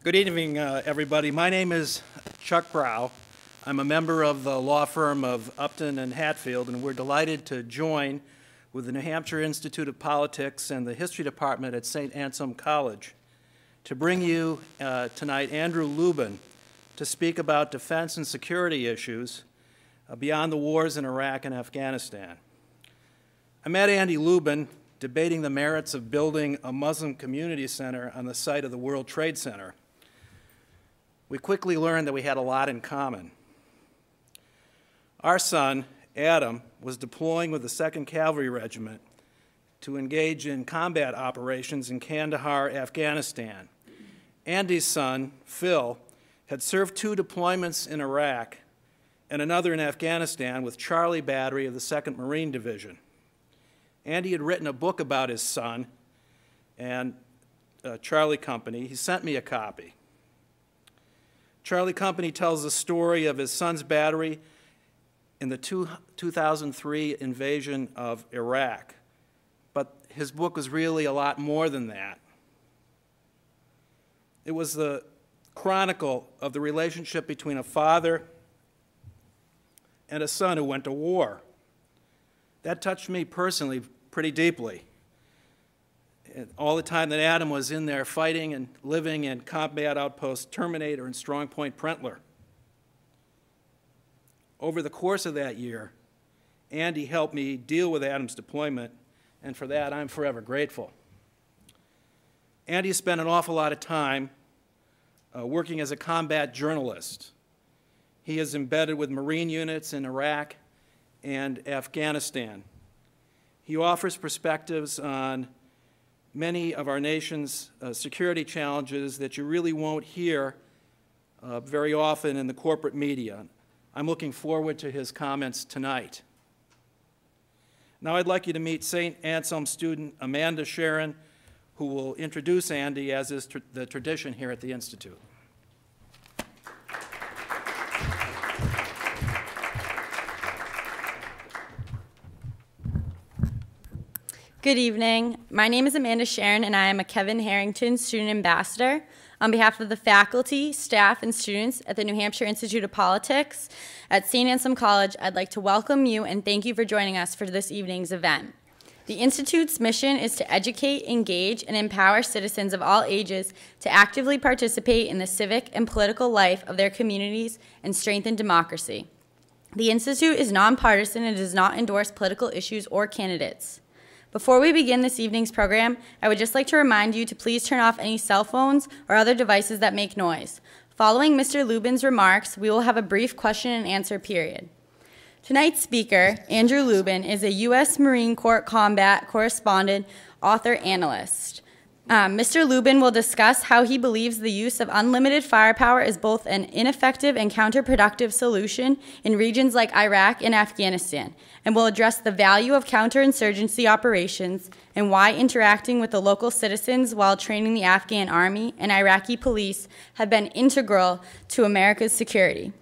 Good evening, everybody. My name is Chuck Brow. I'm a member of the law firm of Upton and Hatfield, and we're delighted to join with the New Hampshire Institute of Politics and the History Department at St. Anselm College to bring you tonight Andrew Lubin to speak about defense and security issues beyond the wars in Iraq and Afghanistan. I met Andy Lubin debating the merits of building a Muslim community center on the site of the World Trade Center. We quickly learned that we had a lot in common. Our son, Adam, was deploying with the 2nd Cavalry Regiment to engage in combat operations in Kandahar, Afghanistan. Andy's son, Phil, had served 2 deployments in Iraq and another in Afghanistan with Charlie Battery of the 2nd Marine Division. Andy had written a book about his son and Charlie Company. He sent me a copy. Charlie Company tells the story of his son's battery in the 2003 invasion of Iraq. But his book was really a lot more than that. It was the chronicle of the relationship between a father and a son who went to war. That touched me personally pretty deeply. All the time that Adam was in there fighting and living in combat outposts Terminator and Strongpoint Prentler. Over the course of that year, Andy helped me deal with Adam's deployment, and for that I'm forever grateful. Andy spent an awful lot of time working as a combat journalist. He is embedded with Marine units in Iraq and Afghanistan. He offers perspectives on many of our nation's security challenges that you really won't hear very often in the corporate media. I'm looking forward to his comments tonight. Now I'd like you to meet St. Anselm student Amanda Sharon, who will introduce Andy, as is the tradition here at the Institute. Good evening. My name is Amanda Sharon, and I am a Kevin Harrington Student Ambassador. On behalf of the faculty, staff, and students at the New Hampshire Institute of Politics at St. Anselm College, I'd like to welcome you and thank you for joining us for this evening's event. The Institute's mission is to educate, engage, and empower citizens of all ages to actively participate in the civic and political life of their communities and strengthen democracy. The Institute is nonpartisan and does not endorse political issues or candidates. Before we begin this evening's program, I would just like to remind you to please turn off any cell phones or other devices that make noise. Following Mr. Lubin's remarks, we will have a brief question and answer period. Tonight's speaker, Andrew Lubin, is a U.S. Marine Corps combat correspondent, author, analyst. Mr. Lubin will discuss how he believes the use of unlimited firepower is both an ineffective and counterproductive solution in regions like Iraq and Afghanistan, and will address the value of counterinsurgency operations and why interacting with the local citizens while training the Afghan army and Iraqi police have been integral to America's security.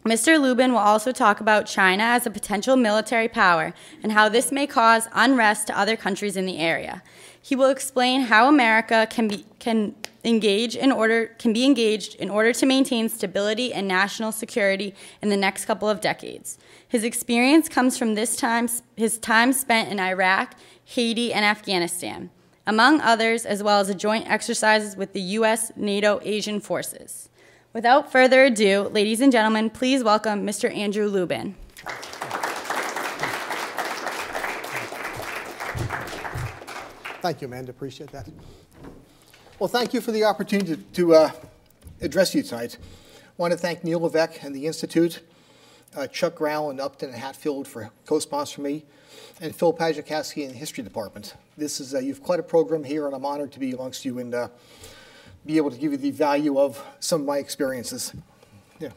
Mr. Lubin will also talk about China as a potential military power and how this may cause unrest to other countries in the area. He will explain how America can be engaged in order to maintain stability and national security in the next couple of decades. His experience comes from his time spent in Iraq, Haiti, and Afghanistan, among others, as well as the joint exercises with the U.S. NATO Asian forces. Without further ado, ladies and gentlemen, please welcome Mr. Andrew Lubin. Thank you, Amanda. Appreciate that. Well, thank you for the opportunity to address you tonight. I want to thank Neil Levesque and the Institute, Chuck Brow and Upton and Hatfield for co-sponsoring me, and Phil Pajikowski in the History Department. This is you've quite a program here, and I'm honored to be amongst you and be able to give you the value of some of my experiences. Yeah.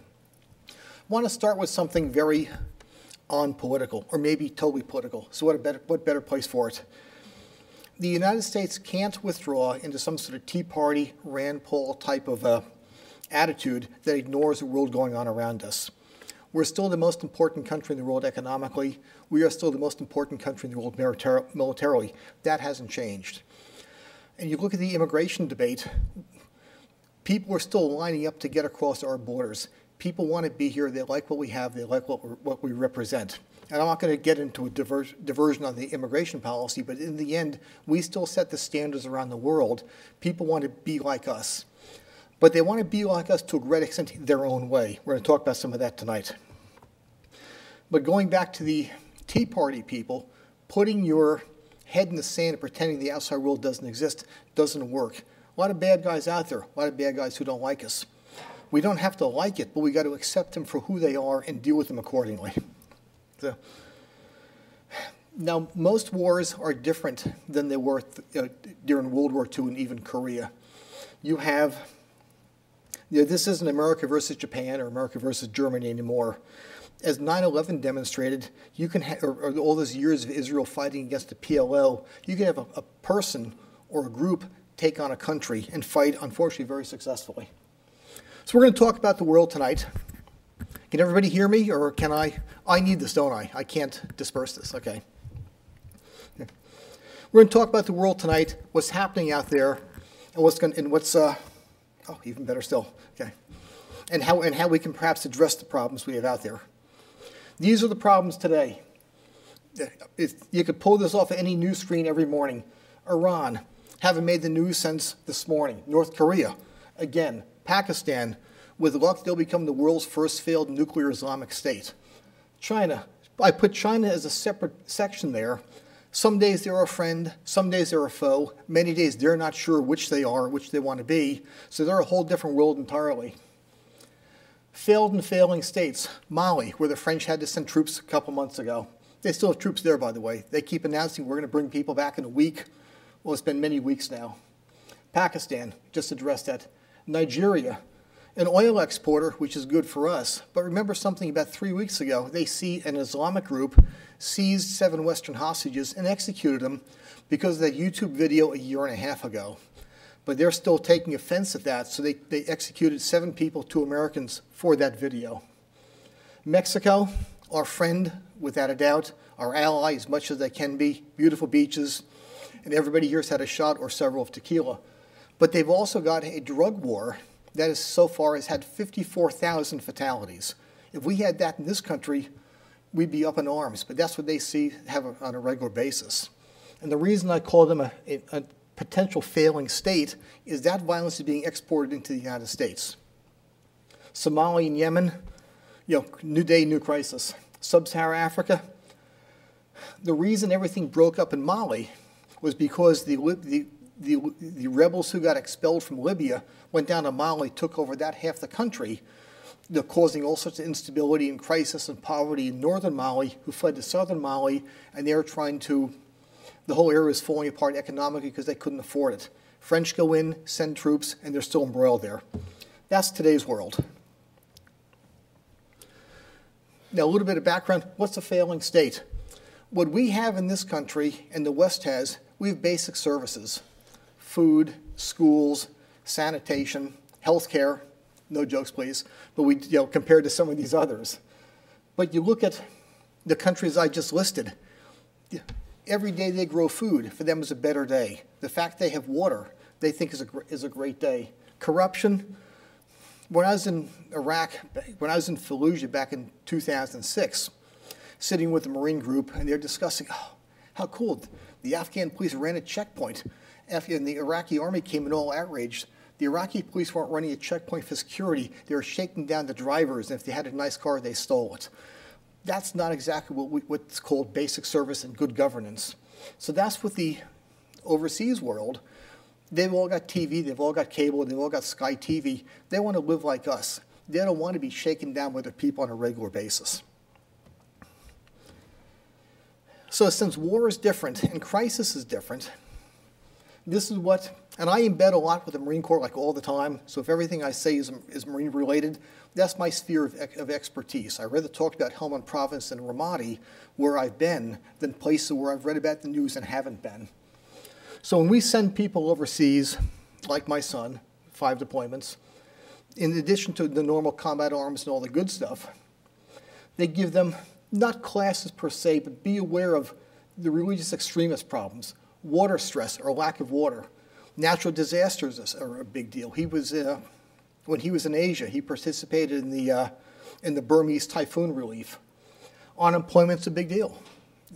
I want to start with something very unpolitical, or maybe totally political. So what better place for it? The United States can't withdraw into some sort of Tea Party, Rand Paul type of attitude that ignores the world going on around us. We're still the most important country in the world economically. We are still the most important country in the world militarily. That hasn't changed. And you look at the immigration debate, People are still lining up to get across our borders. People want to be here. They like what we have. They like what we represent. And I'm not going to get into a diversion on the immigration policy, but in the end, we still set the standards around the world. People want to be like us. But they want to be like us to a great extent their own way. We're going to talk about some of that tonight. But going back to the Tea Party people, putting your head in the sand and pretending the outside world doesn't exist doesn't work. A lot of bad guys out there, a lot of bad guys who don't like us. We don't have to like it, but we got to accept them for who they are and deal with them accordingly. So, now, most wars are different than they were during World War II and even Korea. You have, this isn't America versus Japan or America versus Germany anymore. As 9/11 demonstrated, you can or all those years of Israel fighting against the PLO, you can have a person or a group take on a country and fight, unfortunately, very successfully. So we're going to talk about the world tonight. Can everybody hear me, or can I? I need this, don't I? I can't disperse this, okay. We're going to talk about the world tonight, what's happening out there, and even better still, okay, and how we can perhaps address the problems we have out there. These are the problems today. You could pull this off of any news screen every morning. Iran, haven't made the news since this morning. North Korea, again. Pakistan, with luck, they'll become the world's first failed nuclear Islamic state. China, I put China as a separate section there. Some days they're a friend, some days they're a foe. Many days they're not sure which they are, which they want to be. So they're a whole different world entirely. Failed and failing states. Mali, where the French had to send troops a couple months ago. They still have troops there, by the way. They keep announcing we're going to bring people back in a week. Well, it's been many weeks now. Pakistan, just addressed that. Nigeria, an oil exporter, which is good for us. But remember something about 3 weeks ago. They see an Islamic group seized 7 Western hostages and executed them because of that YouTube video a year and a half ago. But they're still taking offense at that, so they executed 7 people, 2 Americans, for that video. Mexico, our friend, without a doubt, our ally as much as they can be, beautiful beaches, and everybody here's had a shot or several of tequila. But they've also got a drug war that is so far has had 54,000 fatalities. If we had that in this country, we'd be up in arms, but that's what they have on a regular basis. And the reason I call them a potential failing state is that violence is being exported into the United States. Somalia and Yemen, new day, new crisis. Sub-Saharan Africa, the reason everything broke up in Mali was because the rebels who got expelled from Libya went down to Mali, took over that half the country, causing all sorts of instability and crisis and poverty in northern Mali, who fled to southern Mali, and they're the whole area is falling apart economically because they couldn't afford it. French go in, send troops, and they're still embroiled there. That's today's world. Now, a little bit of background. What's a failing state? What we have in this country, and the West has, we have basic services. Food, schools, sanitation, health care. No jokes, please. But compared to some of these others. But you look at the countries I just listed. Every day they grow food, for them is a better day. The fact they have water, they think is a great day. Corruption. When I was in Iraq, when I was in Fallujah back in 2006, sitting with the Marine group, and they're discussing, how cool, the Afghan police ran a checkpoint. And the Iraqi army came in all outraged. The Iraqi police weren't running a checkpoint for security. They were shaking down the drivers, and if they had a nice car, they stole it. That's not exactly what's called basic service and good governance. So that's what the overseas world, they've all got TV, they've all got cable, they've all got Sky TV. They want to live like us. They don't want to be shaken down by their people on a regular basis. So since war is different and crisis is different, this is what, and I embed a lot with the Marine Corps like all the time, so if everything I say is Marine related, that's my sphere of expertise. I rather talk about Helmand Province and Ramadi, where I've been, than places where I've read about the news and haven't been. So when we send people overseas, like my son, 5 deployments, in addition to the normal combat arms and all the good stuff, they give them not classes per se, but be aware of the religious extremist problems, water stress or lack of water. Natural disasters are a big deal. He was When he was in Asia, he participated in the Burmese typhoon relief. Unemployment's a big deal.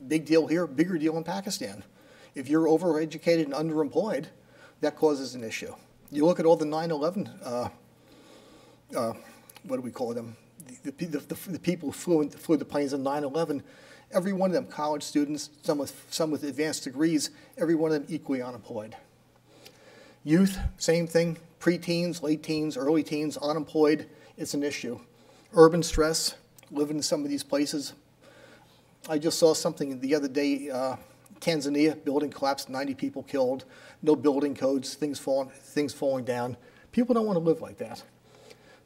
Big deal here, bigger deal in Pakistan. If you're overeducated and underemployed, that causes an issue. You look at all the 9/11, what do we call them? The people who flew the planes on 9/11, every one of them, college students, some with advanced degrees, every one of them equally unemployed. Youth, same thing, preteens, late teens, early teens, unemployed, it's an issue. Urban stress, living in some of these places. I just saw something the other day, Tanzania, building collapsed, 90 people killed, no building codes, things falling down. People don't want to live like that.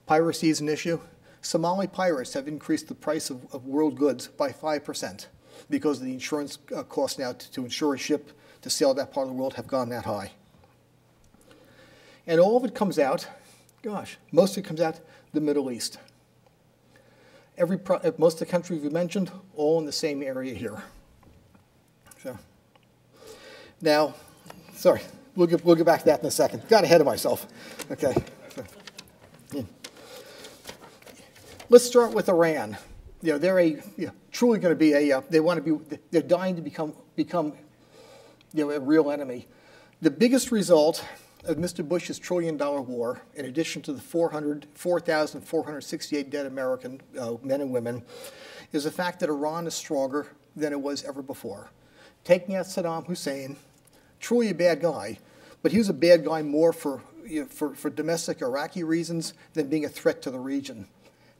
Piracy is an issue. Somali Pirates have increased the price of world goods by 5% because of the insurance costs now to insure a ship to sail that part of the world have gone that high. And all of it comes out, gosh, most of it comes out the Middle East. Most of the countries we mentioned, all in the same area here. So, now, sorry, we'll get back to that in a second. Got ahead of myself. Okay. Let's start with Iran. You know, they're truly going to be they're dying to become a real enemy. The biggest result of Mr. Bush's $1 trillion war, in addition to the 4,468 dead American men and women, is the fact that Iran is stronger than it was ever before. Taking out Saddam Hussein, truly a bad guy, but he was a bad guy more for domestic Iraqi reasons than being a threat to the region.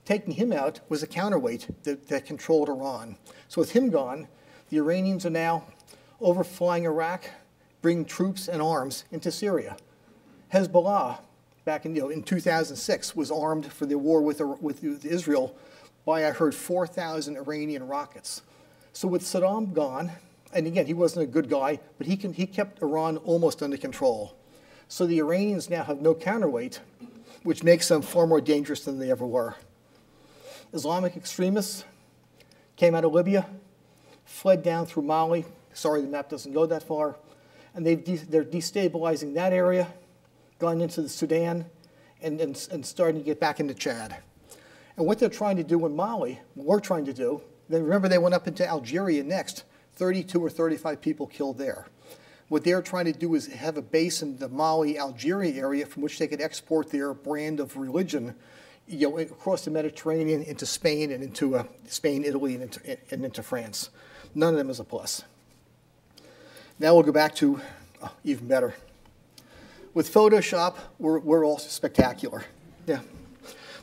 Taking him out was a counterweight that controlled Iran. So with him gone, the Iranians are now overflying Iraq, bringing troops and arms into Syria. Hezbollah, back in 2006, was armed for the war with Israel by, I heard, 4,000 Iranian rockets. So with Saddam gone, and again, he wasn't a good guy, but he kept Iran almost under control. So the Iranians now have no counterweight, which makes them far more dangerous than they ever were. Islamic extremists came out of Libya, fled down through Mali. Sorry, the map doesn't go that far. And they're destabilizing that area, gone into the Sudan, and starting to get back into Chad. And what they're trying to do in Mali, what we're trying to do, then remember they went up into Algeria next, 32 or 35 people killed there. What they're trying to do is have a base in the Mali-Algeria area from which they could export their brand of religion across the Mediterranean into Spain and into Spain, Italy, and into France. None of them is a plus. Now we'll go back to even better. With Photoshop, we're all spectacular. Yeah.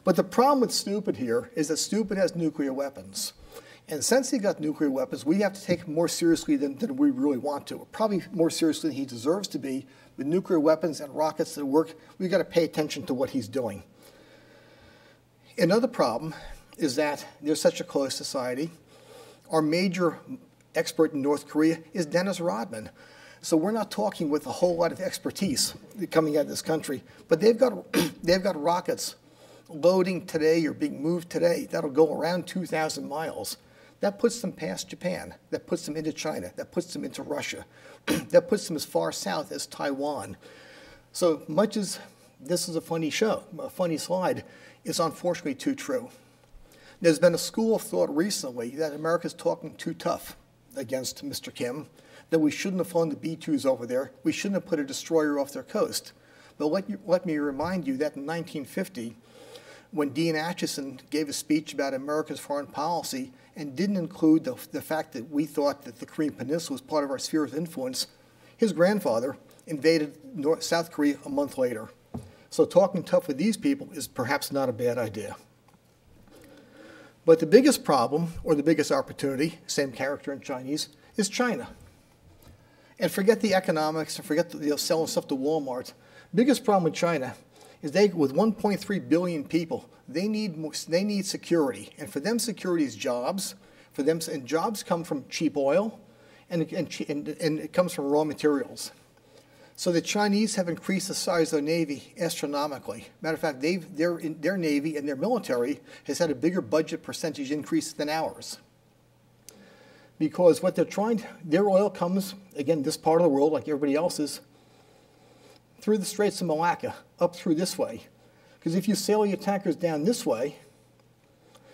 But the problem with Stupid here is that Stupid has nuclear weapons. And since he got nuclear weapons, we have to take him more seriously than we really want to. Probably more seriously than he deserves to be. With nuclear weapons and rockets that work, we've got to pay attention to what he's doing. Another problem is that there's such a closed society. Our major expert in North Korea is Dennis Rodman. So we're not talking with a whole lot of expertise coming out of this country. But they've got rockets loading today or being moved today that'll go around 2,000 miles. That puts them past Japan. That puts them into China. That puts them into Russia. That puts them as far south as Taiwan. So much as this is a funny slide, it's unfortunately too true. There's been a school of thought recently that America's talking too tough against Mr. Kim, that we shouldn't have flown the B-2s over there. We shouldn't have put a destroyer off their coast. But let me remind you that in 1950, when Dean Acheson gave a speech about America's foreign policy and didn't include the fact that we thought that the Korean Peninsula was part of our sphere of influence, his grandfather invaded South Korea a month later. So talking tough with these people is perhaps not a bad idea. But the biggest problem, or the biggest opportunity, same character in Chinese, is China. And forget the economics, and forget selling stuff to Walmart. Biggest problem with China is with 1.3 billion people, they need security. And for them, security is jobs. And jobs come from cheap oil, and it comes from raw materials. So the Chinese have increased the size of their navy astronomically. Matter of fact, their navy and their military has had a bigger budget percentage increase than ours. Because what their oil comes, again, this part of the world, like everybody else's, through the Straits of Malacca, up through this way, Because if you sail your tankers down this way,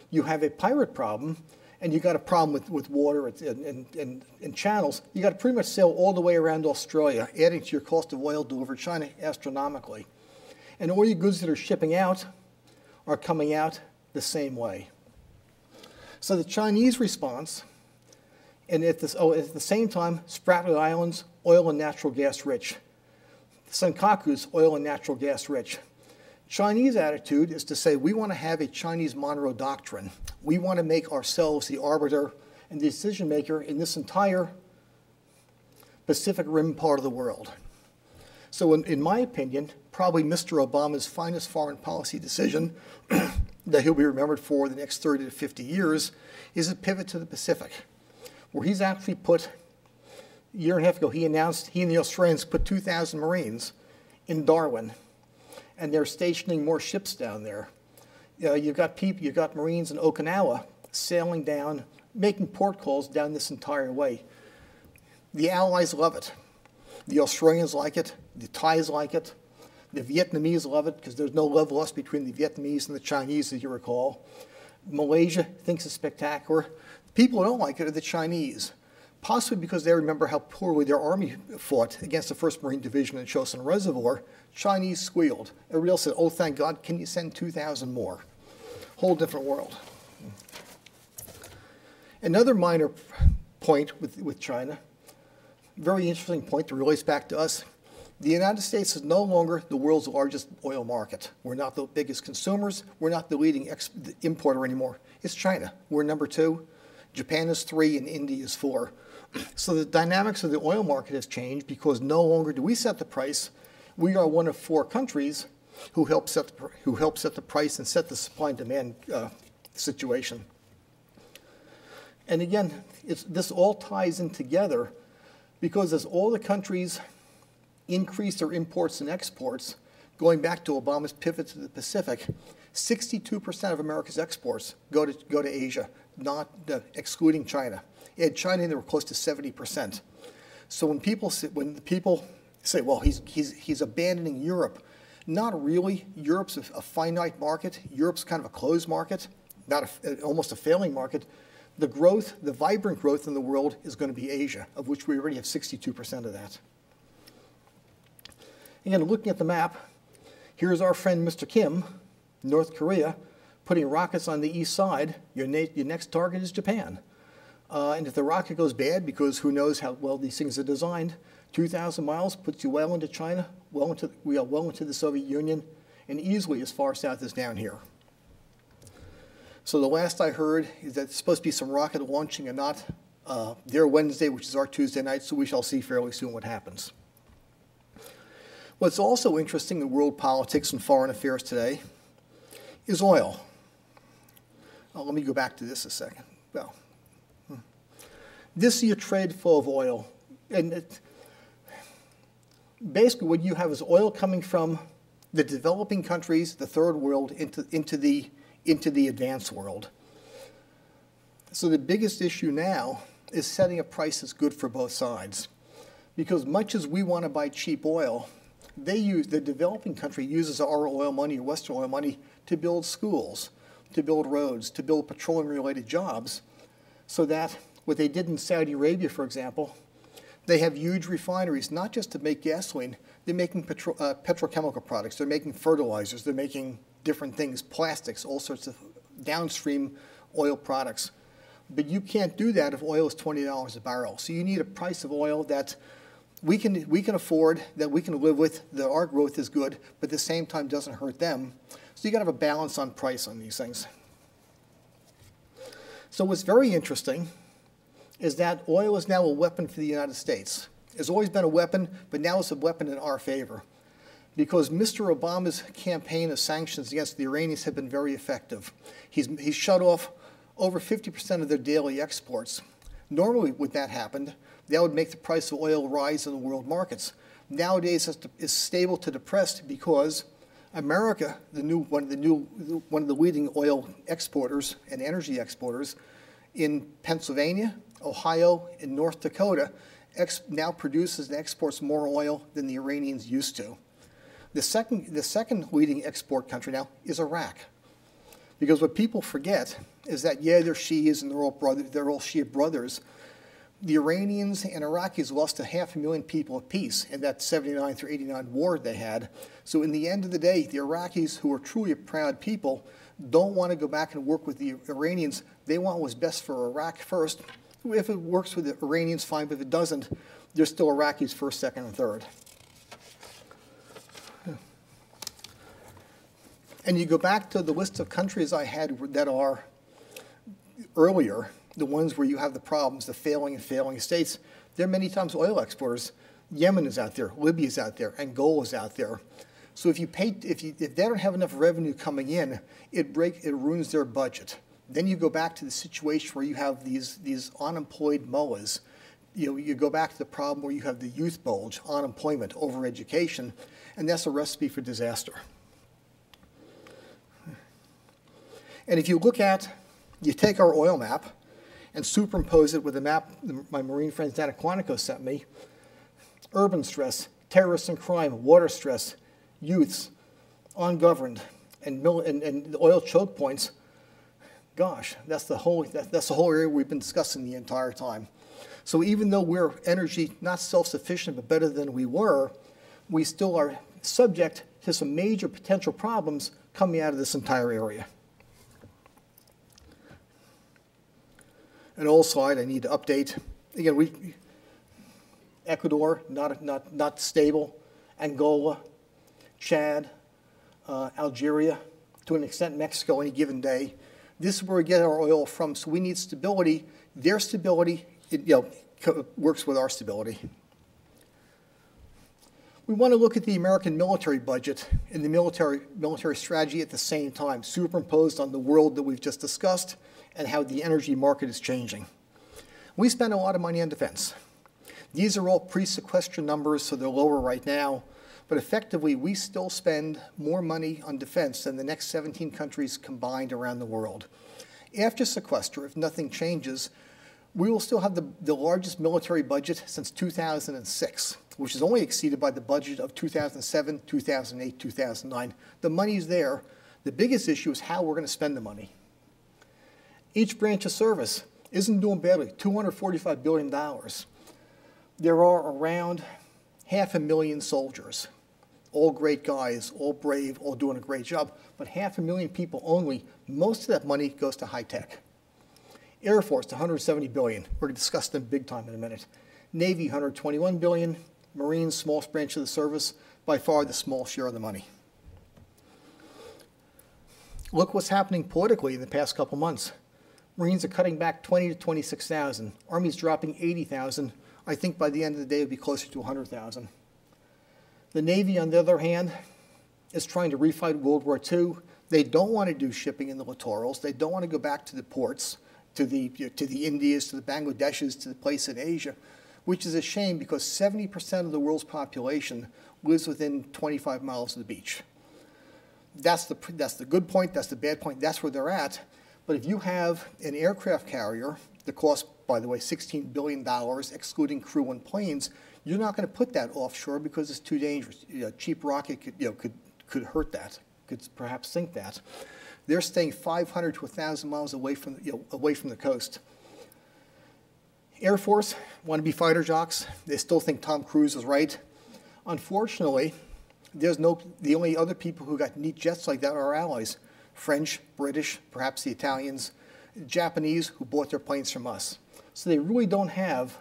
you have a pirate problem, and you got a problem with water and channels. You got to pretty much sail all the way around Australia, adding to your cost of oil delivered to China astronomically. And all your goods that are shipping out are coming out the same way. So the Chinese response, and at the same time, Spratly Islands, oil and natural gas rich. Senkaku's oil and natural gas rich. Chinese attitude is to say we want to have a Chinese Monroe Doctrine. We want to make ourselves the arbiter and the decision maker in this entire Pacific Rim part of the world. So in my opinion, probably Mr. Obama's finest foreign policy decision that he'll be remembered for the next 30 to 50 years is a pivot to the Pacific, where he's actually put, a year and a half ago, he announced he and the Australians put 2,000 Marines in Darwin, and they're stationing more ships down there. You've got Marines in Okinawa sailing down, making port calls down this entire way. The Allies love it. The Australians like it. The Thais like it. The Vietnamese love it because there's no love lost between the Vietnamese and the Chinese, as you recall. Malaysia thinks it's spectacular. People who don't like it are the Chinese, possibly because they remember how poorly their army fought against the 1st Marine Division in Chosin Reservoir. Chinese squealed. Everybody else said, oh, thank God, can you send 2,000 more? Whole different world. Another minor point with China, very interesting point that relates back to us. The United States is no longer the world's largest oil market. We're not the biggest consumers. We're not the leading importer anymore. It's China. We're number 2. Japan is 3, and India is 4. So the dynamics of the oil market has changed because no longer do we set the price. We are one of 4 countries who help set the price and set the supply and demand situation. And again, this all ties in together because as all the countries increase their imports and exports, going back to Obama's pivot to the Pacific, 62% of America's exports go to Asia, not excluding China. Add China, they were close to 70%. So when people say, well, he's abandoning Europe, not really. Europe's a finite market. Europe's kind of a closed market, almost a failing market. The growth, the vibrant growth in the world is going to be Asia, of which we already have 62% of that. Again, looking at the map, here's our friend Mr. Kim, North Korea, putting rockets on the east side. Your next target is Japan. And if the rocket goes bad, because who knows how well these things are designed, 2,000 miles puts you well into China, well into the Soviet Union, and easily as far south as down here. So the last I heard is that there's supposed to be some rocket launching and not their Wednesday, which is our Tuesday night, so we shall see fairly soon what happens. What's also interesting in world politics and foreign affairs today is oil. Let me go back to this a second. Well, this is your trade flow of oil. And basically what you have is oil coming from the developing countries, the third world, into the advanced world. So the biggest issue now is setting a price that's good for both sides. Because much as we want to buy cheap oil, the developing country uses our oil money, or Western oil money, to build schools, to build roads, to build petroleum-related jobs, so that what they did in Saudi Arabia, for example, they have huge refineries, not just to make gasoline, they're making petrochemical products, they're making fertilizers, they're making different things, plastics, all sorts of downstream oil products. But you can't do that if oil is $20 a barrel. So you need a price of oil that we can afford, that we can live with, that our growth is good, but at the same time doesn't hurt them. So you got to have a balance on price on these things. So what's very interesting is that oil is now a weapon for the United States. It's always been a weapon, but now it's a weapon in our favor. Because Mr. Obama's campaign of sanctions against the Iranians have been very effective. He's shut off over 50% of their daily exports. Normally, when that happened, that would make the price of oil rise in the world markets. Nowadays, it's stable to depressed because America, one of the leading oil exporters and energy exporters in Pennsylvania, Ohio, and North Dakota, now produces and exports more oil than the Iranians used to. The second leading export country now is Iraq. Because what people forget is that, yeah, they're Shias and they're all Shia brothers. The Iranians and Iraqis lost 500,000 people apiece in that 79 through 89 war they had. So in the end of the day, the Iraqis, who are truly a proud people, don't want to go back and work with the Iranians. They want what's best for Iraq first. If it works with the Iranians, fine. But if it doesn't, they're still Iraqis first, second, and third. And you go back to the list of countries I had that are earlier, the ones where you have the problems, the failing states. They're many times oil exporters. Yemen is out there, Libya is out there, Angola is out there. So if they don't have enough revenue coming in, it ruins their budget. Then you go back to the situation where you have these unemployed mullahs. You go back to the problem where you have the youth bulge, unemployment, overeducation, and that's a recipe for disaster. And if you take our oil map and superimpose it with a map my Marine friends down at Quantico sent me, urban stress, terrorists and crime, water stress, youths, ungoverned, and oil choke points, gosh, that's the whole area we've been discussing the entire time. So even though we're energy not self-sufficient but better than we were, we still are subject to some major potential problems coming out of this entire area. An old slide I need to update. Again, Ecuador, not stable. Angola, Chad, Algeria, to an extent Mexico any given day. This is where we get our oil from, so we need stability. Their stability, works with our stability. We want to look at the American military budget and the military strategy at the same time, superimposed on the world that we've just discussed and how the energy market is changing. We spend a lot of money on defense. These are all pre-sequester numbers, so they're lower right now. But effectively, we still spend more money on defense than the next 17 countries combined around the world. After sequester, if nothing changes, we will still have the largest military budget since 2006, which is only exceeded by the budget of 2007, 2008, 2009. The money's there. The biggest issue is how we're going to spend the money. Each branch of service isn't doing badly, $245 billion. There are around 500,000 soldiers, all great guys, all brave, all doing a great job, but 500,000 people only. Most of that money goes to high tech. Air Force, $170 billion. We're going to discuss them big time in a minute. Navy, $121 billion. Marines, smallest branch of the service, by far the small share of the money. Look what's happening politically in the past couple months. Marines are cutting back 20 to 26,000. Army's dropping 80,000. I think by the end of the day, it'll be closer to 100,000. The Navy, on the other hand, is trying to refight World War II. They don't want to do shipping in the littorals. They don't want to go back to the ports, to the Indias, to the Bangladeshs, to the place in Asia, which is a shame because 70% of the world's population lives within 25 miles of the beach. That's the good point. That's the bad point. That's where they're at. But if you have an aircraft carrier that costs, by the way, $16 billion, excluding crew and planes, you're not going to put that offshore because it's too dangerous. A cheap rocket could hurt that, could perhaps sink that. They're staying 500 to 1,000 miles away from the coast. Air Force want to be fighter jocks. They still think Tom Cruise is right. Unfortunately, the only other people who got neat jets like that are our allies. French, British, perhaps the Italians, Japanese who bought their planes from us. So they really don't have,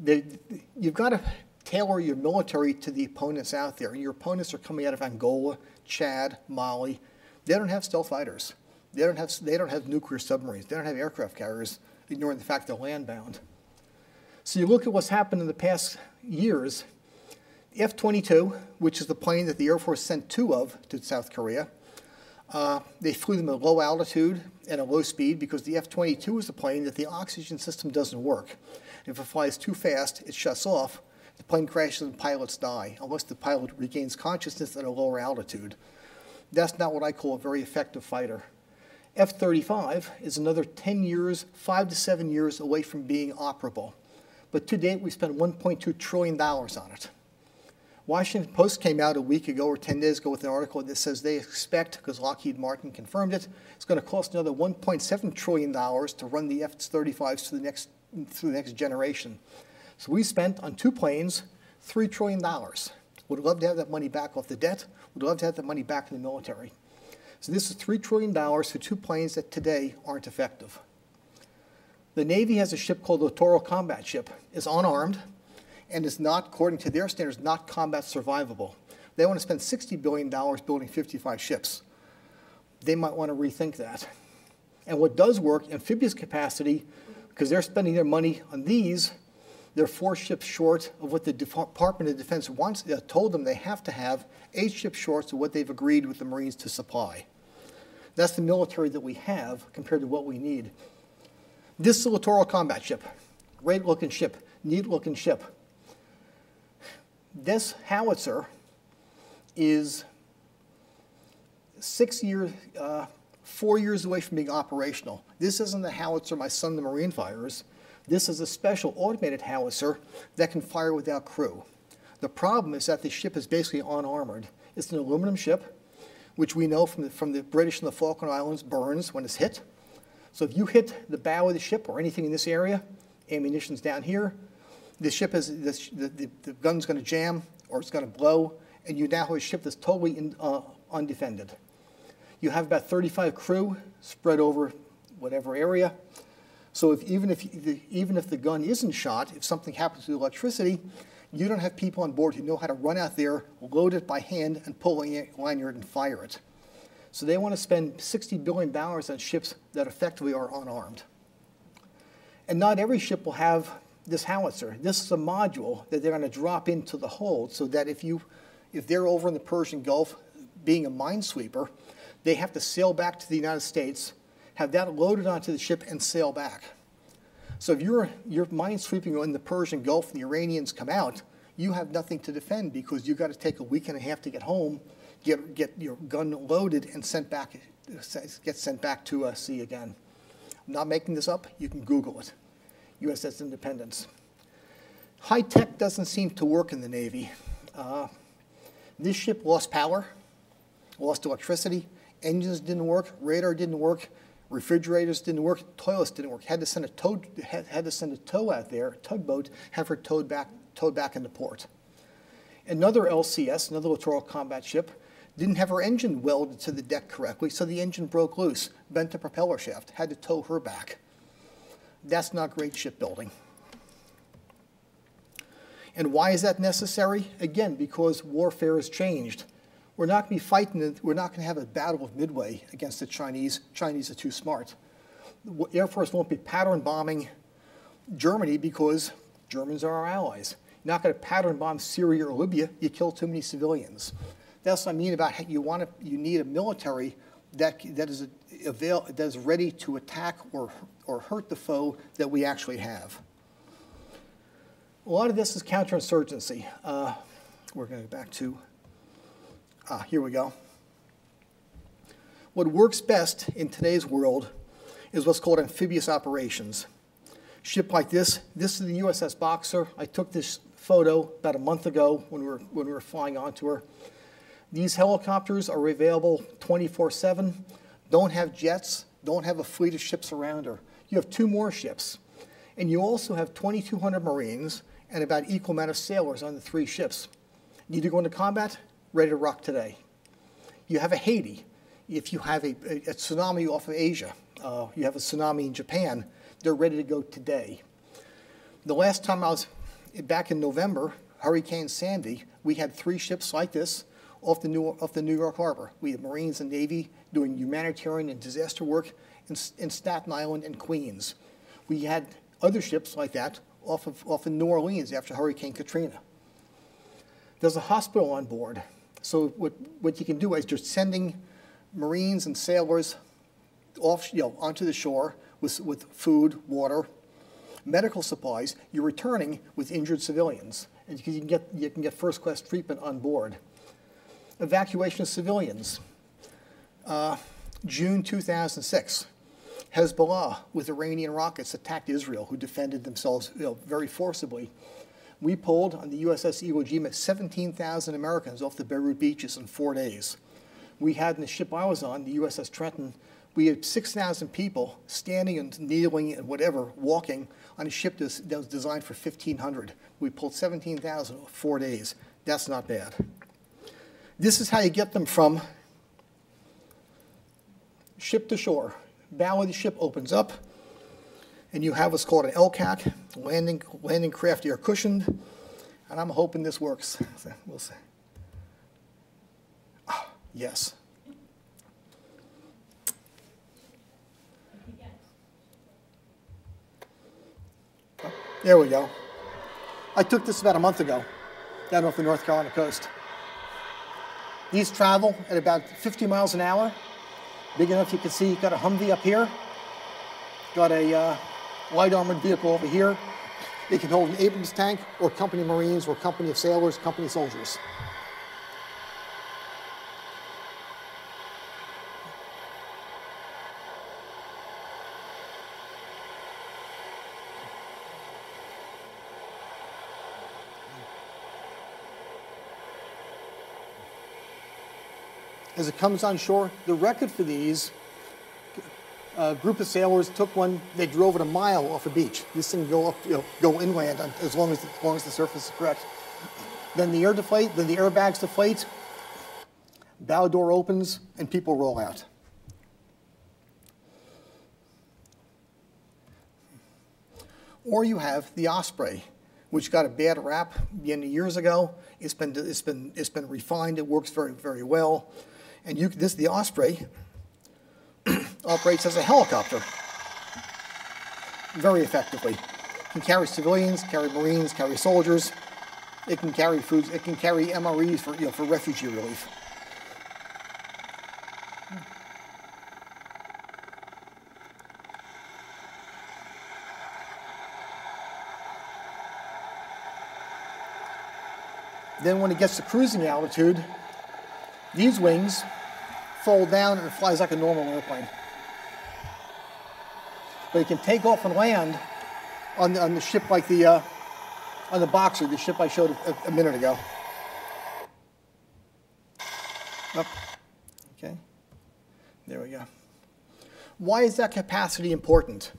you've got to tailor your military to the opponents out there. And your opponents are coming out of Angola, Chad, Mali. They don't have stealth fighters. They don't have nuclear submarines. They don't have aircraft carriers, ignoring the fact they're land-bound. So you look at what's happened in the past years. F-22, which is the plane that the Air Force sent two of to South Korea, they flew them at low altitude and a low speed because the F-22 is the plane that the oxygen system doesn't work. If it flies too fast, it shuts off. The plane crashes and pilots die, unless the pilot regains consciousness at a lower altitude. That's not what I call a very effective fighter. F-35 is another 10 years, 5 to 7 years away from being operable. But to date, we spent $1.2 trillion on it. Washington Post came out a week ago or 10 days ago with an article that says they expect, because Lockheed Martin confirmed it, it's going to cost another $1.7 trillion to run the F-35s through the next generation. So we spent on 2 planes $3 trillion. Would love to have that money back off the debt. Would love to have that money back in the military. So this is $3 trillion for 2 planes that today aren't effective. The Navy has a ship called the Littoral combat ship. It's unarmed and is not, according to their standards, not combat survivable. They want to spend $60 billion building 55 ships. They might want to rethink that. And what does work, amphibious capacity, because they're spending their money on these, they're 4 ships short of what the Department of Defense told them they have to have, 8 ships short of what they've agreed with the Marines to supply. That's the military that we have compared to what we need. This is a Littoral combat ship. Great looking ship, neat looking ship. This howitzer is 4 years away from being operational. This isn't the howitzer my son the Marine fires. This is a special automated howitzer that can fire without crew. The problem is that the ship is basically unarmored. It's an aluminum ship, which we know from the British and the Falkland Islands burns when it's hit. So if you hit the bow of the ship or anything in this area, ammunition's down here, the ship is, the gun's going to jam or it's going to blow, and you now have a ship that's totally undefended. You have about 35 crew spread over whatever area. So even if the gun isn't shot, if something happens to the electricity, you don't have people on board who know how to run out there, load it by hand, and pull a lanyard and fire it. So they want to spend $60 billion on ships that effectively are unarmed. And not every ship will have this howitzer. This is a module that they're going to drop into the hold so that if they're over in the Persian Gulf being a minesweeper, they have to sail back to the United States, have that loaded onto the ship, and sail back. So if you're minesweeping in the Persian Gulf and the Iranians come out, you have nothing to defend because you've got to take a week and a half to get home, get your gun loaded, and get sent back to sea again. I'm not making this up. You can Google it. USS Independence. High tech doesn't seem to work in the Navy. This ship lost power, lost electricity, engines didn't work, radar didn't work, refrigerators didn't work, toilets didn't work. Had to send a tow out there, a tugboat, have her towed back into port. Another LCS, another Littoral combat ship, didn't have her engine welded to the deck correctly, so the engine broke loose, bent the propeller shaft, had to tow her back. That's not great shipbuilding. And why is that necessary? Again, because warfare has changed. We're not going to be fighting, we're not going to have a battle of Midway against the Chinese. Chinese are too smart. The Air Force won't be pattern bombing Germany because Germans are our allies. You're not going to pattern bomb Syria or Libya. You kill too many civilians. That's what I mean about how you need a military that is ready to attack or hurt the foe that we actually have. A lot of this is counterinsurgency. We're going to go back to, here we go. What works best in today's world is what's called amphibious operations. Ship like this is the USS Boxer. I took this photo about a month ago when we were flying onto her. These helicopters are available 24/7, don't have jets, don't have a fleet of ships around her. You have 2 more ships. And you also have 2,200 Marines and about equal amount of sailors on the 3 ships. Need to go into combat? Ready to rock today. You have a Haiti. If you have a tsunami off of Asia, you have a tsunami in Japan, they're ready to go today. The last time I was back in November, Hurricane Sandy, we had 3 ships like this off the New York Harbor. We had Marines and Navy doing humanitarian and disaster work in Staten Island and Queens. We had other ships like that off of New Orleans after Hurricane Katrina. There's a hospital on board. So what you can do is just sending Marines and sailors off, onto the shore with food, water, medical supplies. You're returning with injured civilians, and you can get first-class treatment on board. Evacuation of civilians. June 2006, Hezbollah with Iranian rockets attacked Israel, who defended themselves very forcibly. We pulled on the USS Iwo Jima 17,000 Americans off the Beirut beaches in 4 days. We had in the ship I was on, the USS Trenton, we had 6,000 people standing and kneeling and whatever, walking on a ship that was designed for 1,500. We pulled 17,000 in 4 days. That's not bad. This is how you get them from ship to shore. Bow of the ship opens up, and you have what's called an LCAC, landing craft air cushioned, and I'm hoping this works. We'll see. Ah, yes. There we go. I took this about a month ago, down off the North Carolina coast. These travel at about 50 miles an hour. Big enough you can see, you've got a Humvee up here. Got a light armored vehicle over here. It can hold an Abrams tank, or company Marines, or company of sailors, company soldiers. As it comes on shore, the record for these, a group of sailors took one, they drove it a mile off a beach. This thing go up, go inland as long as the surface is correct. Then the airbags deflate, bow door opens, and people roll out. Or you have the Osprey, which got a bad rap years ago. It's been refined. It works very, very well. And the Osprey operates as a helicopter very effectively. It can carry civilians, carry Marines, carry soldiers. It can carry foods. It can carry MREs for refugee relief. Then when it gets to cruising altitude, these wings fold down and it flies like a normal airplane. But it can take off and land on the ship like on the Boxer, the ship I showed a minute ago. Up. Okay. There we go. Why is that capacity important?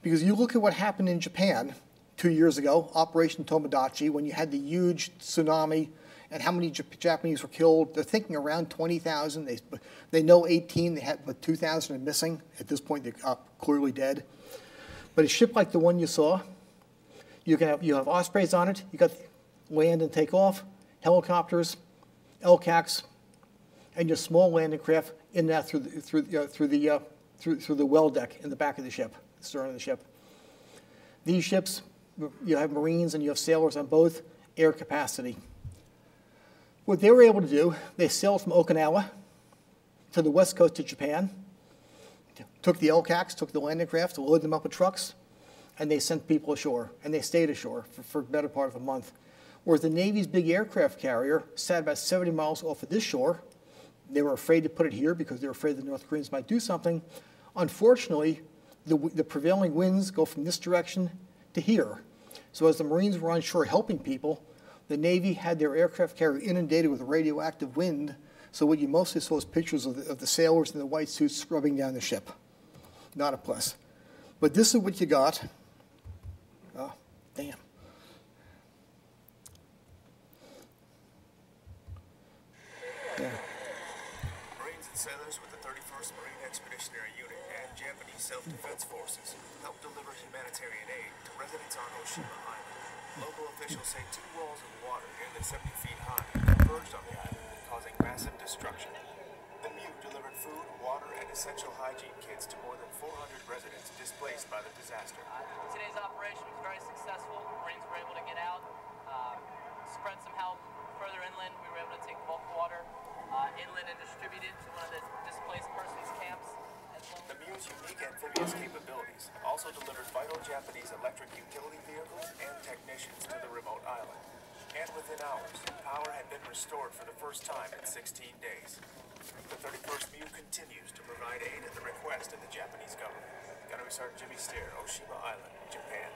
Because you look at what happened in Japan 2 years ago, Operation Tomodachi, when you had the huge tsunami and how many Japanese were killed. They're thinking around 20,000. They know 18. They had, but 2,000 are missing. At this point, they're clearly dead. But a ship like the one you saw, you have Ospreys on it. You got land and take off, helicopters, LCACs, and your small landing craft in that through the well deck in the back of the ship, the stern of the ship. These ships, you have Marines and you have sailors on both, air capacity. What they were able to do, they sailed from Okinawa to the west coast of Japan, took the LCACs, took the landing craft, loaded them up with trucks, and they sent people ashore, and they stayed ashore for the better part of a month. Whereas the Navy's big aircraft carrier sat about 70 miles off of this shore. They were afraid to put it here because they were afraid the North Koreans might do something. Unfortunately, the prevailing winds go from this direction to here. So as the Marines were on shore helping people, the Navy had their aircraft carrier inundated with radioactive wind. So what you mostly saw was pictures of the sailors in the white suits scrubbing down the ship. Not a plus. But this is what you got. Oh, damn. Yeah. Marines and sailors with the 31st Marine Expeditionary Unit and Japanese Self-Defense Forces helped deliver humanitarian aid to residents on Oshima Island. Local officials say 2 walls of water nearly 70 feet high converged on the island, causing massive destruction. The MU delivered food, water, and essential hygiene kits to more than 400 residents displaced by the disaster. Today's operation was very successful. Marines were able to get out, spread some help further inland. We were able to take bulk water inland and distribute it to one of the displaced persons camps. The MU's unique amphibious capabilities also delivered vital Japanese electric utility vehicles and technicians to the remote island. And within hours, power had been restored for the first time in 16 days. The 31st MU continues to provide aid at the request of the Japanese government. Gunnery Sergeant Jimmy Steer, Oshima Island, Japan.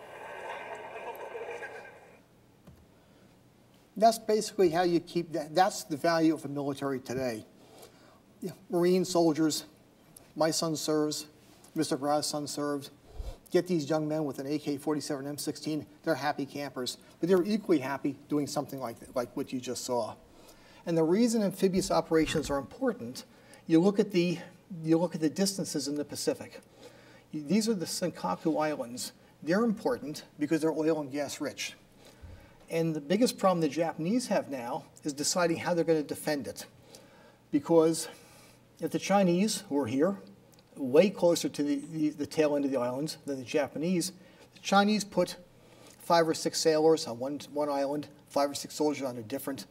That's basically how you keep that. That's the value of the military today. Yeah, Marine soldiers, my son serves, Mr. Brad's son served. Get these young men with an AK-47 M16, they're happy campers, but they're equally happy doing something like what you just saw. And the reason amphibious operations are important, you look at the distances in the Pacific. These are the Senkaku Islands. They're important because they're oil and gas rich. And the biggest problem the Japanese have now is deciding how they're going to defend it. Because if the Chinese, who are here, way closer to the tail end of the islands than the Chinese put 5 or 6 sailors on one island, 5 or 6 soldiers on a different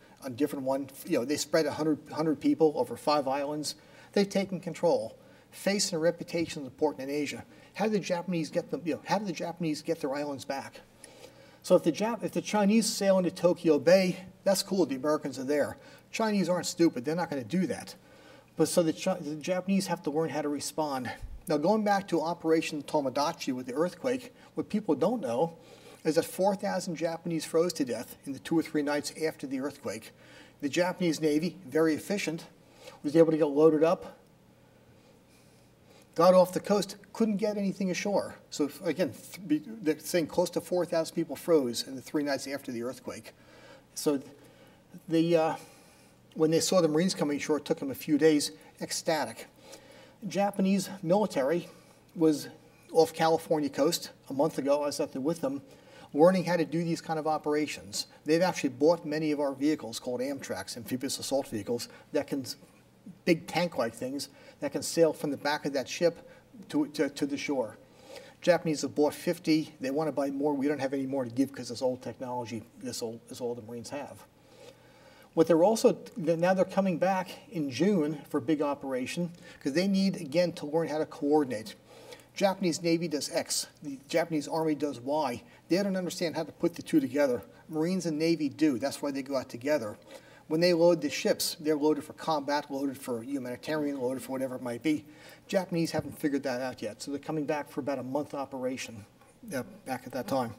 one. You know, they spread 100 people over 5 islands. They've taken control. Face and reputation is important in Asia. How do the Japanese get them? You know, how do the Japanese get their islands back? So if the Chinese sail into Tokyo Bay, that's cool. The Americans are there. Chinese aren't stupid. They're not going to do that. But so the Japanese have to learn how to respond. Now, going back to Operation Tomodachi with the earthquake, what people don't know is that 4,000 Japanese froze to death in the 2 or 3 nights after the earthquake. The Japanese Navy, very efficient, was able to get loaded up, got off the coast, couldn't get anything ashore. So again, they're saying close to 4,000 people froze in the 3 nights after the earthquake. So when they saw the Marines coming ashore, it took them a few days, ecstatic. Japanese military was off California coast a month ago. I was out there with them, learning how to do these kind of operations. They've actually bought many of our vehicles called Amtraks, amphibious assault vehicles, that can, big tank-like things, that can sail from the back of that ship to the shore. Japanese have bought 50. They want to buy more. We don't have any more to give because this old technology, this all the Marines have. What they're also, now they're coming back in June for a big operation because they need, again, to learn how to coordinate. Japanese Navy does X. The Japanese Army does Y. They don't understand how to put the two together. Marines and Navy do. That's why they go out together. When they load the ships, they're loaded for combat, loaded for humanitarian, loaded for whatever it might be. Japanese haven't figured that out yet, so they're coming back for about a month operation back at that time.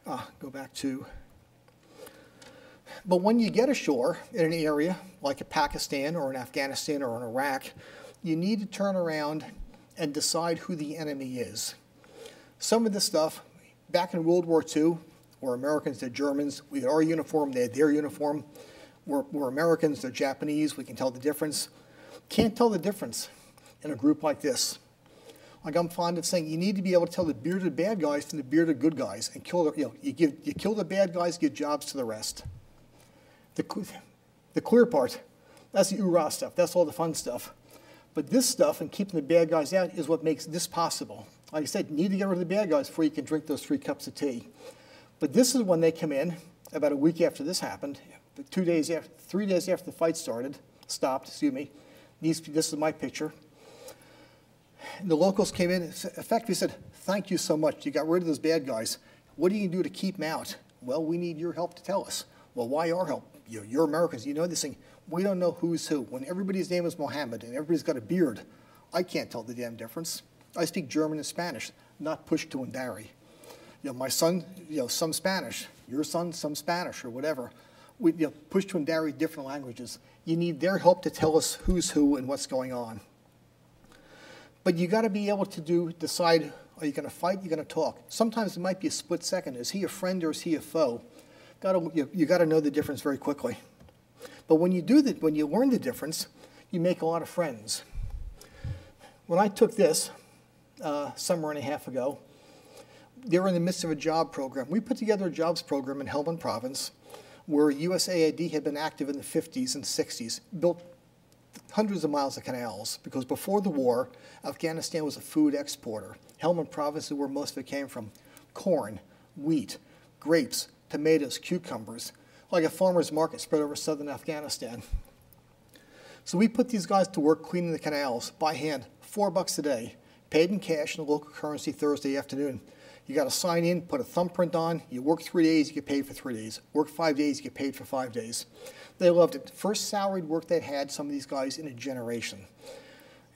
Go back to... But when you get ashore in an area like a Pakistan or an Afghanistan or an Iraq, you need to turn around and decide who the enemy is. Some of this stuff, back in World War II, we're Americans, they're Germans. We had our uniform, they had their uniform. We're Americans, they're Japanese. We can tell the difference. Can't tell the difference in a group like this. Like I'm fond of saying, you need to be able to tell the bearded bad guys from the bearded good guys, and kill the, you kill the bad guys, give jobs to the rest. The clear part, that's the oorah stuff. That's all the fun stuff. But this stuff and keeping the bad guys out is what makes this possible. Like I said, you need to get rid of the bad guys before you can drink those 3 cups of tea. But this is when they come in, about a week after this happened, 3 days after the fight stopped, excuse me. This is my picture. And the locals came in and effectively said, thank you so much. You got rid of those bad guys. What are you going to do to keep them out? Well, we need your help to tell us. Well, why our help? You're Americans. You know this thing. We don't know who's who. When everybody's name is Mohammed and everybody's got a beard, I can't tell the damn difference. I speak German and Spanish, not Pushto and Dari. My son, some Spanish. Your son, some Spanish or whatever. Pushto and Dari, different languages. You need their help to tell us who's who and what's going on. But you got to be able to decide, are you going to fight, you're going to talk. Sometimes it might be a split second. Is he a friend or is he a foe? You got to know the difference very quickly. But when you learn the difference, you make a lot of friends. When I took this summer and a half ago, they were in the midst of a job program. We put together a jobs program in Helmand Province where USAID had been active in the 50s and 60s, built hundreds of miles of canals, because before the war, Afghanistan was a food exporter. Helmand Province is where most of it came from. Corn, wheat, grapes, tomatoes, cucumbers, like a farmer's market spread over southern Afghanistan. So we put these guys to work cleaning the canals by hand, $4 a day, paid in cash in the local currency Thursday afternoon. You got to sign in, put a thumbprint on, you work 3 days, you get paid for 3 days. Work 5 days, you get paid for 5 days. They loved it. First salaried work they'd had, some of these guys, in a generation.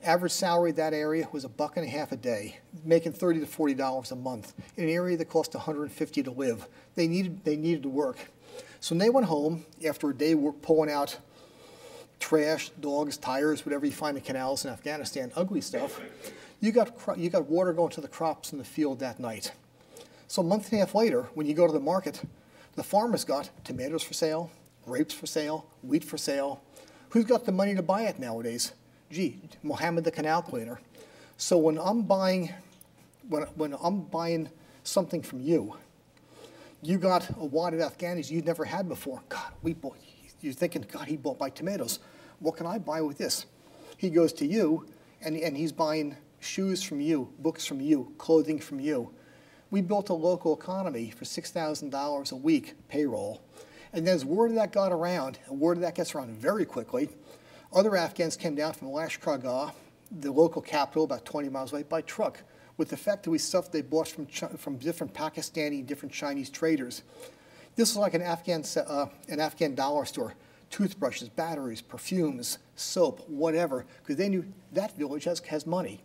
Average salary in that area was $1.50 a day, making $30 to $40 a month in an area that cost $150 to live. They needed to work. So when they went home after a day pulling out trash, dogs, tires, whatever you find in canals in Afghanistan, ugly stuff, you got water going to the crops in the field that night. So a month and a half later, when you go to the market, the farmer's got tomatoes for sale, grapes for sale, wheat for sale. Who's got the money to buy it nowadays? Gee, Mohammed the canal cleaner. So when I'm buying something from you, you got a wad of Afghanis you'd never had before. God, you're thinking, God, he bought my tomatoes. What can I buy with this? He goes to you, and he's buying shoes from you, books from you, clothing from you. We built a local economy for $6,000 a week payroll. And then as word of that got around, and word of that gets around very quickly, other Afghans came down from Lashkar, the local capital about 20 miles away, by truck with effectively stuff they bought from different Pakistani, different Chinese traders. This was like an Afghan dollar store. Toothbrushes, batteries, perfumes, soap, whatever, because they knew that village has money.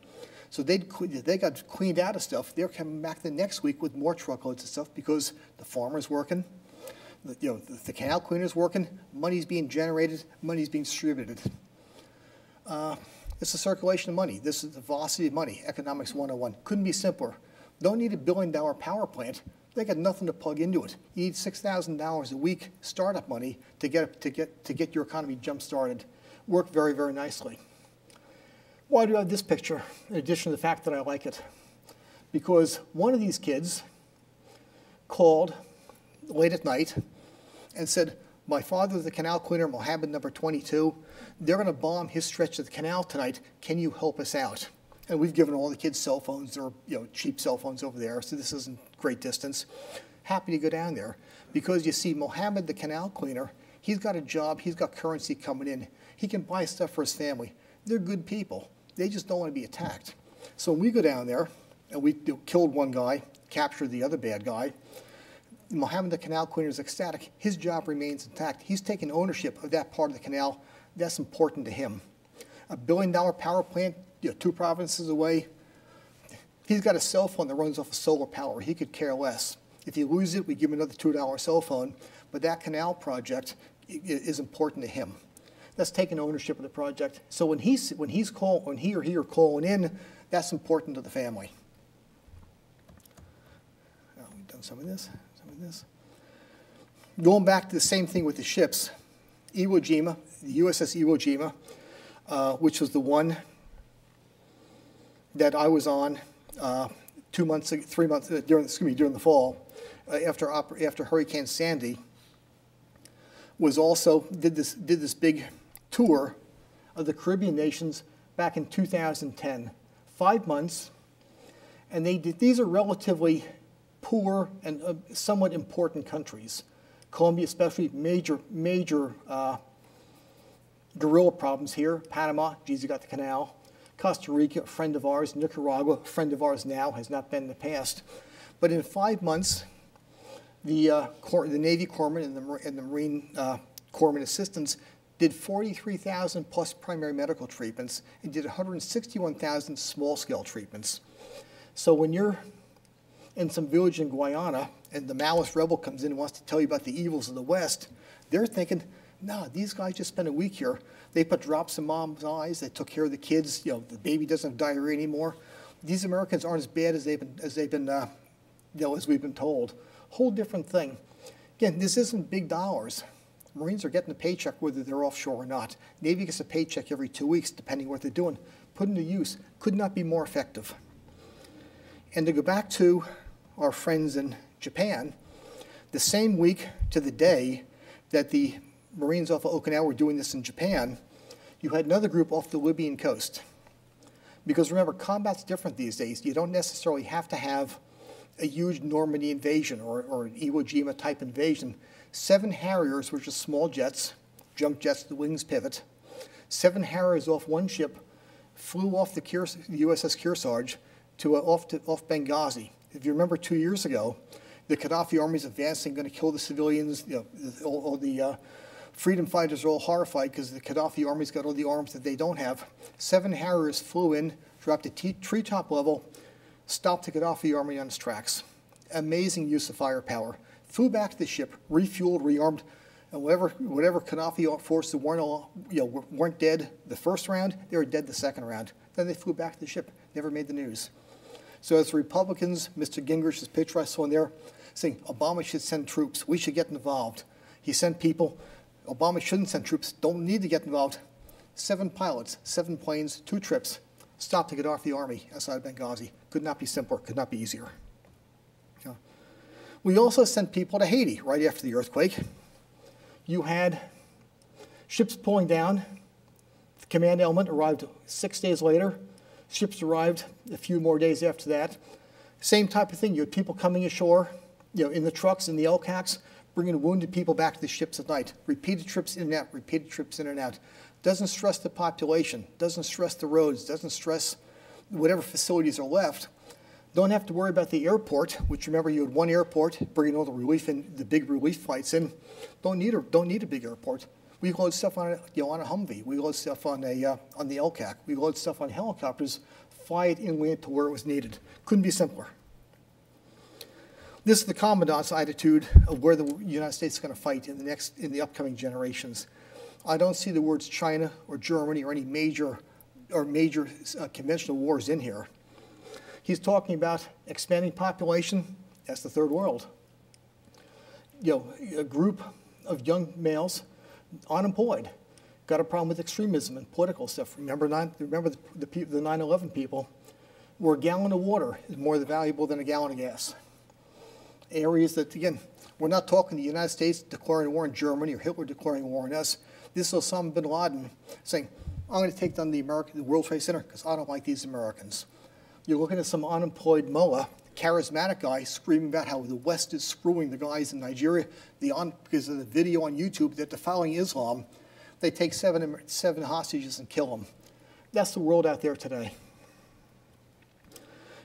So they got cleaned out of stuff. They're coming back the next week with more truckloads of stuff because the farmer's working, the canal cleaner's working, money's being generated, money's being distributed. It's a circulation of money. This is the velocity of money, economics 101. Couldn't be simpler. Don't need $1 billion power plant. They got nothing to plug into it. You need $6,000 a week startup money to get your economy jump-started. Worked very, very nicely. Why do I have this picture, in addition to the fact that I like it? Because one of these kids called late at night and said, my father's the canal cleaner, Mohammed number 22. They're going to bomb his stretch of the canal tonight. Can you help us out? And we've given all the kids cell phones. They're cheap cell phones over there, so this isn't great distance. Happy to go down there because you see Mohammed, the canal cleaner, he's got a job, he's got currency coming in. He can buy stuff for his family. They're good people. They just don't want to be attacked. So when we go down there, and we killed one guy, captured the other bad guy, Mohammed, the canal cleaner, is ecstatic. His job remains intact. He's taking ownership of that part of the canal. That's important to him. $1 billion power plant, 2 provinces away. He's got a cell phone that runs off of solar power. He could care less. If he loses it, we give him another $2 cell phone. But that canal project is important to him. That's taking ownership of the project. So when he or he are calling in, that's important to the family. Oh, we've done some of this. Going back to the same thing with the ships, Iwo Jima, the USS Iwo Jima, which was the one that I was on 3 months during the fall, after Hurricane Sandy, was also did this big tour of the Caribbean nations back in 2010, 5 months, and these are relatively poor and somewhat important countries. Colombia especially, major guerrilla problems here. Panama, geez, you got the canal. Costa Rica, a friend of ours. Nicaragua, a friend of ours now, has not been in the past. But in 5 months, the Navy corpsmen and the Marine corpsmen assistants did 43,000 plus primary medical treatments and did 161,000 small-scale treatments. So when you're in some village in Guyana and the Maoist rebel comes in and wants to tell you about the evils of the West, they're thinking, no, these guys just spent a week here. They put drops in mom's eyes. They took care of the kids. The baby doesn't have diarrhea anymore. These Americans aren't as bad as as we've been told. Whole different thing. Again, this isn't big dollars. Marines are getting a paycheck whether they're offshore or not. Navy gets a paycheck every 2 weeks, depending what they're doing. Put into use. Could not be more effective. And to go back to our friends in Japan, the same week to the day that the Marines off of Okinawa were doing this in Japan, you had another group off the Libyan coast. Because remember, combat's different these days. You don't necessarily have to have a huge Normandy invasion or an Iwo Jima type invasion. 7 Harriers, which are small jets, jump jets, the wings pivot. 7 Harriers off one ship flew off the USS Kearsarge off Benghazi. If you remember 2 years ago, the Gaddafi army's advancing, going to kill the civilians, all the Freedom fighters are all horrified because the Gaddafi army's got all the arms that they don't have. 7 Harriers flew in, dropped to treetop level, stopped the Gaddafi army on its tracks. Amazing use of firepower. Flew back to the ship, refueled, rearmed, and whatever Gaddafi forces weren't dead the first round, they were dead the second round. Then they flew back to the ship, never made the news. So as the Republicans, Mr. Gingrich's picture I saw in there, saying Obama should send troops, we should get involved. He sent people. Obama shouldn't send troops, don't need to get involved. 7 pilots, 7 planes, 2 trips, stopped the Gaddafi army outside Benghazi. Could not be simpler, could not be easier. We also sent people to Haiti right after the earthquake. You had ships pulling down. The command element arrived 6 days later. Ships arrived a few more days after that. Same type of thing. You had people coming ashore, in the trucks, in the LCACs, bringing wounded people back to the ships at night. Repeated trips in and out, repeated trips in and out. Doesn't stress the population, doesn't stress the roads, doesn't stress whatever facilities are left. Don't have to worry about the airport, which remember you had 1 airport, bringing all the relief in, the big relief flights in. Don't need a big airport. We load stuff on a Humvee. We load stuff on the LCAC. We load stuff on helicopters, fly it inland to where it was needed. Couldn't be simpler. This is the commandant's attitude of where the United States is going to fight in the upcoming generations. I don't see the words China or Germany or any major conventional wars in here. He's talking about expanding population. That's the third world. A group of young males, unemployed, got a problem with extremism and political stuff. Remember the 9/11 people, where a gallon of water is more valuable than a gallon of gas. Areas that, again, we're not talking the United States declaring war on Germany or Hitler declaring war on us. This is Osama bin Laden saying, I'm going to take down the World Trade Center because I don't like these Americans. You're looking at some unemployed mullah, charismatic guy, screaming about how the West is screwing the guys in Nigeria because of the video on YouTube that defiling Islam. They take seven hostages and kill them. That's the world out there today.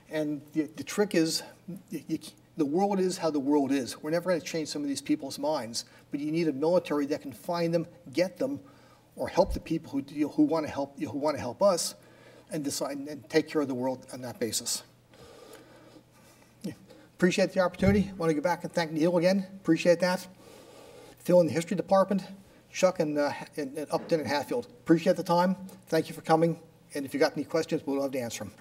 And the trick is, the world is how the world is. We're never going to change some of these people's minds, but you need a military that can find them, get them, or help the people who want to help us, and decide and take care of the world on that basis. Yeah. Appreciate the opportunity. Want to go back and thank Neil again. Appreciate that. Phil in the history department, Chuck in Upton and Hatfield. Appreciate the time. Thank you for coming. And if you got any questions, we'll love to answer them.